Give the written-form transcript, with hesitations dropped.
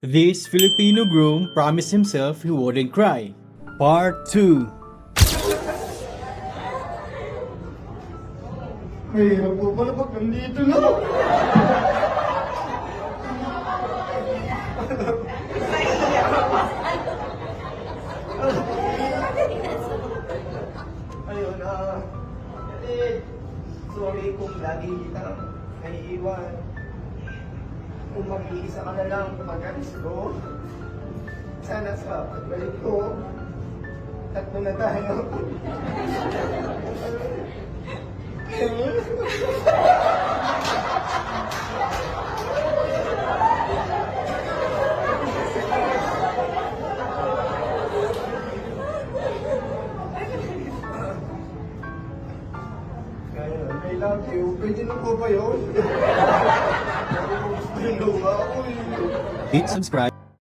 This Filipino groom promised himself he wouldn't cry. Part 2. Mahirap po pala pag nandito na. Ayun, sorry kung lagi kitang naiiwan. Kung mag-iisa ka na lang pag-alis ko, sana sa pagbalik ko, tatlo na tayo. I love you. Pwede na po ba yun? Gusto yung luha ko. Hit subscribe.